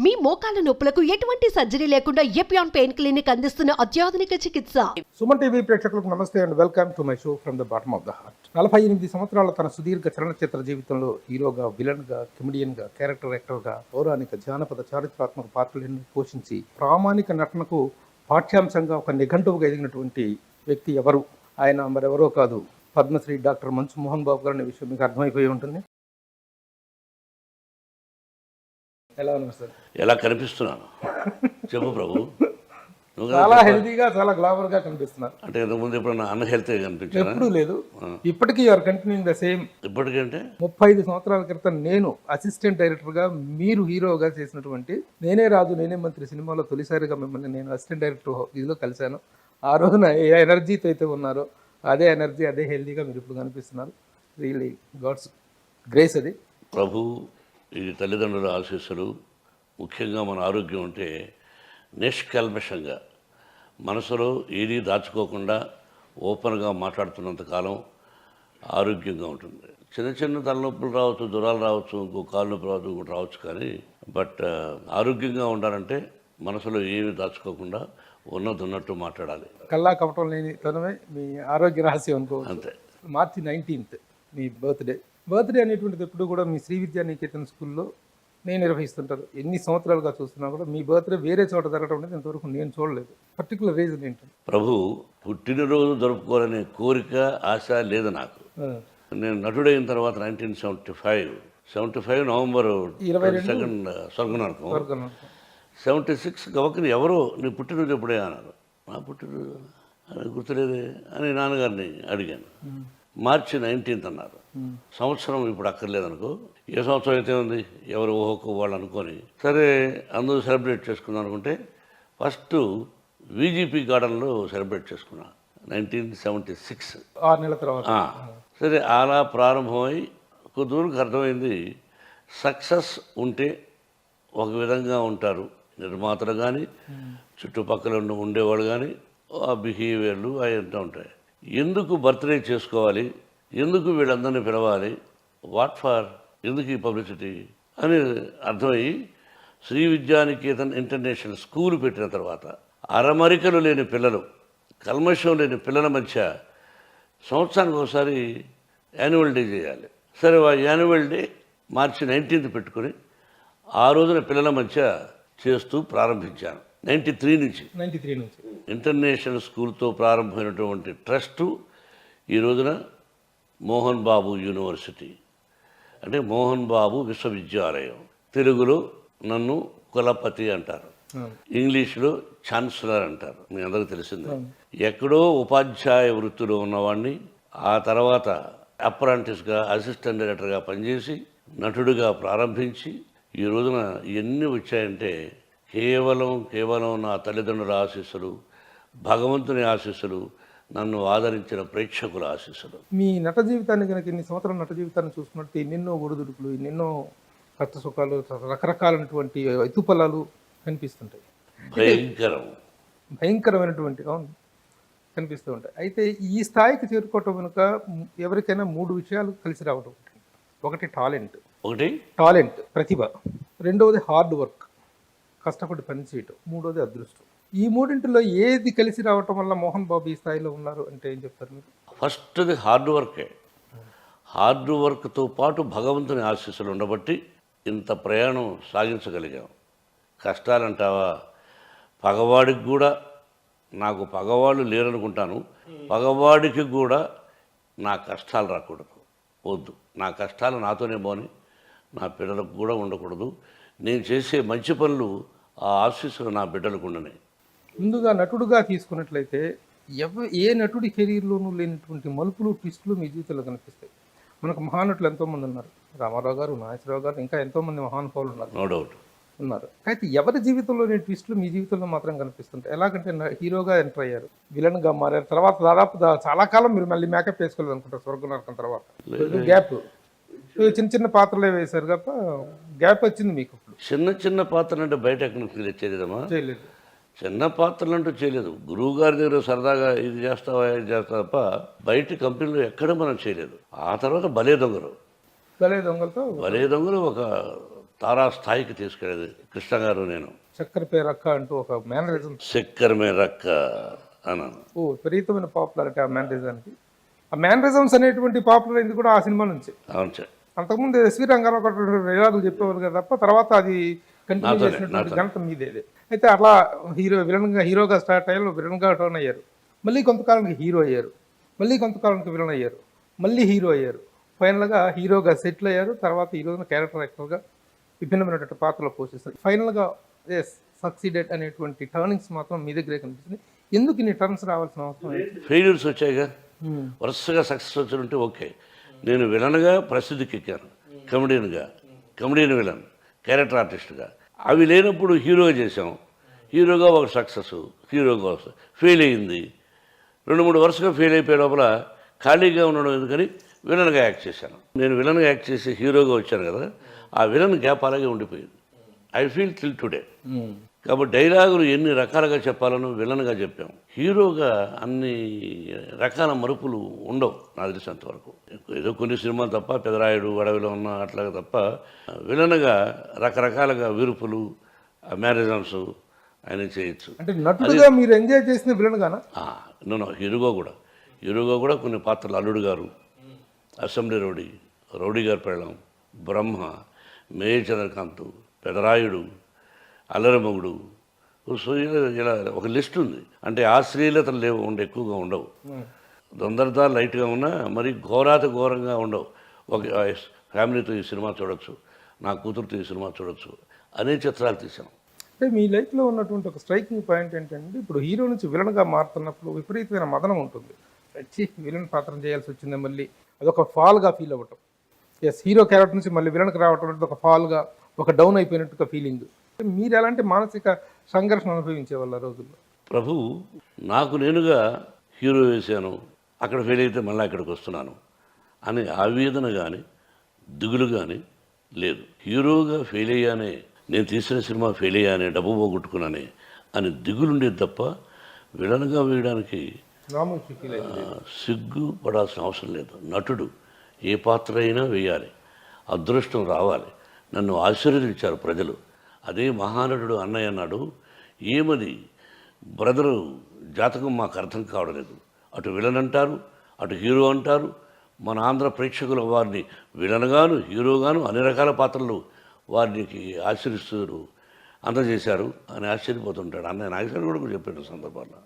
మీ మోకాల నొప్పులకు ఎటువంటి సర్జరీ లేకుండా ఎపియాన్ పెయిన్ క్లినిక్ అందిస్తున్న అత్యాధునిక చికిత్స. సుమన్ టీవీ ప్రేక్షకులకు నమస్తే and welcome to my show from the bottom of the heart. 48 సంవత్సరాల తన సుదీర్ఘ చలనచిత్ర జీవితంలో హీరోగా, విలన్గా, కమెడియన్గా, క్యారెక్టర్ యాక్టర్గా, పౌరాణిక, జానపద, చారిత్రాత్మక పాత్రలను పోషించి ప్రామాణిక నటనకు పాఠ్యాంశంగా ఒక నిఘంటువుగా ఎదిగినటువంటి వ్యక్తి ఎవరు? ఆయన మరెవరో కాదు, పద్మశ్రీ డాక్టర్ మంచు మోహన్ బాబు గారు అనే విషయం మీకు అర్థమైపోయి ఉంటుంది. ఎలా ఉన్నారు సార్? ఎలా కనిపిస్తున్నాను చెప్పు ప్రభు. చాలా హెల్తీగా, చాలా గ్లామర్ గా కనిపిస్తున్నారు. అంటే ఇంతకుముందు ఎప్పుడన్నా అన్హెల్తీ కనిపించాను? ఎప్పుడూ లేదు. ఇప్పటికీ యూఆర్ కంటిన్యూయింగ్ ద సేమ్. ఇప్పటికంటే 35 సంవత్సరాల క్రితం నేను అసిస్టెంట్ డైరెక్టర్ గా, మీరు హీరోగా చేసినటువంటి నేనే రాజు నేనే మంత్రి సినిమాలో తొలిసారిగా మిమ్మల్ని నేను అసిస్టెంట్ డైరెక్టర్ ఇదిలో కలిశాను. ఆ రోజున ఏ ఎనర్జీతో అయితే ఉన్నారో అదే ఎనర్జీ, అదే హెల్తీగా మీరు ఇప్పుడు కనిపిస్తున్నారు. రియలీ గాడ్స్ గ్రేస్ అది. ప్రభు, ఇది తల్లిదండ్రుల ఆశీస్సులు. ముఖ్యంగా మన ఆరోగ్యం ఉంటే నిష్కల్మషంగా మనసులో ఏదీ దాచుకోకుండా ఓపెన్గా మాట్లాడుతున్నంతకాలం ఆరోగ్యంగా ఉంటుంది. చిన్న చిన్న తలనొప్పులు రావచ్చు, జ్వరాలు రావచ్చు, ఇంకో కాలు నొప్పి రావచ్చు, ఇంకోటి రావచ్చు, కానీ ఆరోగ్యంగా ఉండాలంటే మనసులో ఏమీ దాచుకోకుండా ఉన్నట్టు మాట్లాడాలి. కల్లా కపటం లేని తనమే మీ ఆరోగ్య రహస్యం అనుకో. అంతే. మార్చి 19th మీ బర్త్డే అనేటువంటిది ఎప్పుడు కూడా మీ శ్రీ విద్యా నికేతన్ స్కూల్లో నేను నిర్వహిస్తుంటారు. ఎన్ని సంవత్సరాలుగా చూస్తున్నా కూడా మీ బర్త్డే వేరే చోట జరగడం అనేది ఇంతవరకు నేను చూడలేదు. పర్టికులర్ రీజన్ ఏంటంటే, ప్రభు, పుట్టినరోజు జరుపుకోవాలనే కోరిక, ఆశ లేదు నాకు. నేను నటుడైన తర్వాత 1975 నవంబర్ 22 స్వర్గనరకం. 76 గవకని ఎవరో నీ పుట్టినరోజు ఎప్పుడే అన్నారు. నా పుట్టినరోజు అని గుర్తులేదే అని నాన్నగారిని అడిగాను. మార్చి 19th అన్నారు. సంవత్సరం ఇప్పుడు అక్కర్లేదనుకో, ఏ సంవత్సరం అయితే ఉంది, ఎవరు ఓహోకో వాళ్ళు అనుకొని సరే అందరూ సెలబ్రేట్ చేసుకుందాం అనుకుంటే ఫస్ట్ విజిపి గార్డెన్లో సెలబ్రేట్ చేసుకున్నా 1976. 6 నెలల తర్వాత. సరే అలా ప్రారంభమై కొద్దివరకు అర్థమైంది, సక్సెస్ ఉంటే ఒక విధంగా ఉంటారు నిర్మాతలు కానీ, చుట్టుపక్కల ఉండేవాళ్ళు కానీ, ఆ బిహేవియర్లు అవి అంటూ ఉంటాయి. ఎందుకు బర్త్డే చేసుకోవాలి, ఎందుకు వీళ్ళందరినీ పిలవాలి, వాట్ ఫర్, ఎందుకు ఈ పబ్లిసిటీ అని అర్థమయ్యి శ్రీ విద్యానికేతన్ ఇంటర్నేషనల్ స్కూల్ పెట్టిన తర్వాత అరమరికలు లేని పిల్లలు, కల్మషం లేని పిల్లల మధ్య సంవత్సరానికి ఒకసారి యాన్యువల్ డే చేయాలి. సరే, ఆ యాన్యువల్ డే మార్చి 19th పెట్టుకుని ఆ రోజున పిల్లల మధ్య చేస్తూ ప్రారంభించాను. 93 నుంచి ఇంటర్నేషనల్ స్కూల్తో ప్రారంభమైనటువంటి ట్రస్టు ఈ రోజున మోహన్ బాబు యూనివర్సిటీ, అంటే మోహన్ బాబు విశ్వవిద్యాలయం. తెలుగులో నన్ను కులపతి అంటారు, ఇంగ్లీష్లో ఛాన్సలర్ అంటారు, మీ అందరికీ తెలిసిందే. ఎక్కడో ఉపాధ్యాయ వృత్తిలో ఉన్నవాడిని ఆ తర్వాత అప్రాంటిస్గా, అసిస్టెంట్ డైరెక్టర్గా పనిచేసి నటుడిగా ప్రారంభించి ఈ రోజున ఎన్ని వచ్చాయంటే కేవలం నా తల్లిదండ్రుల ఆశీస్సులు, భగవంతుని ఆశీస్సులు, నన్ను ఆదరించిన ప్రేక్షకుల ఆశీస్సులు. మీ నట జీవితాన్ని కనుక, ఇన్ని సంవత్సరాల నట జీవితాన్ని చూసుకున్నట్టు ఎన్నెన్నో ఒడిదుడుకులు, ఎన్నెన్నో కష్ట సుఖాలు, రకరకాలైనటువంటి ఎత్తుపల్లాలు కనిపిస్తుంటాయి. భయంకరమైనటువంటి కనిపిస్తూ ఉంటాయి. అయితే ఈ స్థాయికి చేరుకోవటం వెనుక ఎవరికైనా 3 విషయాలు కలిసి రావడం. ఒకటి టాలెంట్, ప్రతిభ. రెండవది హార్డ్ వర్క్, కష్టపడి పని చేయటం. మూడోది అదృష్టం. ఈ మూడింటిలో ఏది కలిసి రావటం వల్ల మోహన్ బాబు ఈ స్థాయిలో ఉన్నారు అంటే ఏం చెప్తారు మీరు? ఫస్ట్ది హార్డ్ వర్కే. హార్డ్ వర్క్తో పాటు భగవంతుని ఆశీస్సులు ఉండబట్టి ఇంత ప్రయాణం సాగించగలిగాం. కష్టాలంటావా, పగవాడికి కూడా, నాకు పగవాళ్ళు లేరనుకుంటాను, పగవాడికి కూడా నా కష్టాలు రాకూడదు, వద్దు. నా కష్టాలు నాతోనే పోని, నా పిల్లలకు కూడా ఉండకూడదు. నేను చేసే మంచి పనులు ఆ ఆశీస్సులు నా బిడ్డలకు ఉండనే. ముందుగా నటుడుగా తీసుకున్నట్లయితే ఏ నటుడి కెరీర్లోనూ లేనటువంటి మలుపులు, ట్విస్టులు మీ జీవితంలో కనిపిస్తాయి. మనకు మహానటులు ఎంతోమంది ఉన్నారు, రామారావు గారు, నాగేశ్వరరావు గారు, ఇంకా ఎంతోమంది మహానుభావులు ఉన్నారు. నో డౌట్ ఉన్నారు. అయితే ఎవరి జీవితంలోని ట్విస్టులు మీ జీవితంలో మాత్రం కనిపిస్తుంటాయి. ఎలాగంటే హీరోగా ఎంటర్ అయ్యారు, విలన్గా మారారు, తర్వాత దాదాపు చాలా కాలం మీరు మళ్ళీ మేకప్ వేసుకోలేదు అనుకుంటారు. స్వర్గనరకం తర్వాత గ్యాప్, చిన్న పాత్రలే వేశారు తప్ప గ్యాప్ వచ్చింది మీకు. చిన్న పాత్రలు అంటే బయట ఎక్కడ తెచ్చేదమ్మా? చేయలేదు. చిన్న పాత్రలు అంటూ చేయలేదు. గురువు గారి దగ్గర సరదాగా ఇది చేస్తావా, ఇది చేస్తా తప్ప బయట కంపెనీలో ఎక్కడ మనం చేయలేదు. ఆ తర్వాత భలే దొంగలు దొంగలతో ఒక తారా స్థాయికి తీసుకెళ్ళేది కృష్ణ గారు నేను. చక్కెర పేరక్క అంటూ ఒక మేనరిజం చక్కెర మీద రక్క అన్నాను. విపరీతమైన పాపులారిటీ ఆ మేనరిజానికి. ఆ మేనరిజమ్స్ అనేటువంటి పాపులర్ అయింది కూడా ఆ సినిమా నుంచి. అవును సార్. అంతకుముందు ఎస్వి రంగారావు ఒక డైలాగులు చెప్పేవారు కదా తప్ప తర్వాత అది కంటిన్యూ నాతోనే, చేసినటువంటి ఘనత మీదేదే. అయితే అట్లా హీరోగా స్టార్ట్ అయ్యారు, విలన్గా టర్న్ అయ్యారు, మళ్ళీ కొంతకాలానికి హీరో అయ్యారు, మళ్ళీ కొంతకాలానికి విలన్ అయ్యారు, మళ్ళీ హీరో అయ్యారు, ఫైనల్గా హీరోగా సెటిల్ అయ్యారు. తర్వాత ఈ రోజున క్యారెక్టర్ యాక్టర్గా విభిన్నమైనటువంటి పాత్రలు పోషిస్తారు. ఫైనల్గా సక్సీడెడ్ అనేటువంటి టర్నింగ్స్ మాత్రం మీ దగ్గరే కనిపిస్తుంది. ఎందుకు ఇన్ని టర్న్స్ రావాల్సిన అవసరం ఏంటి? ఫెయిల్యూర్స్ వచ్చాయిగా, వరుసగా సక్సెస్ వచ్చారంటే ఓకే. నేను విలన్గా ప్రసిద్ధికి ఎక్కాను, కమెడియన్ విలన్, క్యారెక్టర్ ఆర్టిస్ట్గా. అవి లేనప్పుడు హీరోగా చేసాం. హీరోగా ఒక సక్సెస్, హీరోగా ఫెయిల్ అయ్యింది. 2-3 వరుసగా ఫెయిల్ అయిపోయే లోపల ఖాళీగా ఉండడం ఎందుకని విలన్గా యాక్ట్ చేశాను. నేను విలన్గా యాక్ట్ చేసి హీరోగా వచ్చాను కదా, ఆ విలన్ గ్యాప్ అలాగే ఉండిపోయింది. I feel till today. కాబట్టి డైలాగులు ఎన్ని రకాలుగా చెప్పాలనో విలన్గా చెప్పాం. హీరోగా అన్ని రకాల మరుపులు ఉండవు నాకు తెలిసినంత వరకు. ఏదో కొన్ని సినిమాలు తప్ప, పెదరాయుడు, అడవిలో ఉన్న అట్లాగా తప్ప, విలన్గా రకరకాలుగా విరుపులు, మ్యారేజమ్స్ ఆయన చేయొచ్చు. అంటే నటుడుగా మీరు ఎంజాయ్ చేసిన విలన్ గానా? హీరోగా కూడా కొన్ని పాత్రలు, అల్లుడు గారు, అసెంబ్లీ రౌడీ గారు పెళ్ళం, బ్రహ్మ, మేజర్ చంద్రకాంత్, పెదరాయుడు, అల్లరిమొగుడు, సో ఇలా ఒక లిస్ట్ ఉంది. అంటే ఆ శ్రీలతలు ఎక్కువగా ఉండవు. తొందరగా లైట్గా ఉన్నా మరి ఘోరంగా ఉండవు. ఒక ఫ్యామిలీతో ఈ సినిమా చూడొచ్చు, నా కూతురుతో ఈ సినిమా చూడొచ్చు అనే చిత్రాలు తీసాం. అంటే మీ లైఫ్లో ఉన్నటువంటి ఒక స్ట్రైకింగ్ పాయింట్ ఏంటంటే, ఇప్పుడు హీరో నుంచి విలన్గా మారుతున్నప్పుడు విపరీతమైన మదనం ఉంటుంది. వచ్చి విలన్ పాత్ర చేయాల్సి వచ్చింది, మళ్ళీ అదొక ఫాల్గా ఫీల్ అవ్వటం. హీరో క్యారెక్టర్ నుంచి మళ్ళీ విలన్కి రావటం అంటే ఒక ఫాల్గా, ఒక డౌన్ అయిపోయినట్టుగా ఫీలింగ్. మీరు ఎలాంటి మానసిక సంఘర్షణ అనుభవించే వాళ్ళ రోజుల్లో? ప్రభు, నాకు నేనుగా హీరో వేశాను, అక్కడ ఫెయిల్ అయితే మళ్ళీ ఇక్కడికి వస్తున్నాను అని ఆవేదన కానీ దిగులు కానీ లేదు. హీరోగా ఫెయిల్ అయ్యానే, నేను తీసిన సినిమా ఫెయిల్ అయ్యానే, డబ్బు పోగొట్టుకున్నానే అని దిగులుండేది తప్ప విలన్గా వేయడానికి సిగ్గు పడాల్సిన అవసరం లేదు. నటుడు ఏ పాత్ర అయినా వేయాలి, అదృష్టం రావాలి. నన్ను ఆశీర్వదించారు ప్రజలు. అదే మహానటుడు అన్నయ్య అన్నాడు, ఏమది బ్రదరు జాతకం మాకు అర్థం కావడం లేదు. అటు విలన్ అంటారు, అటు హీరో అంటారు. మన ఆంధ్ర ప్రేక్షకులు వారిని విలన్గాను, హీరోగాను అన్ని రకాల పాత్రలు వారికి ఆశీర్విస్తూ అందజేశారు అని ఆశ్చర్యపోతుంటాడు. అన్నయ్య నాగేశ్వర కూడా చెప్పిన సందర్భాల్లో.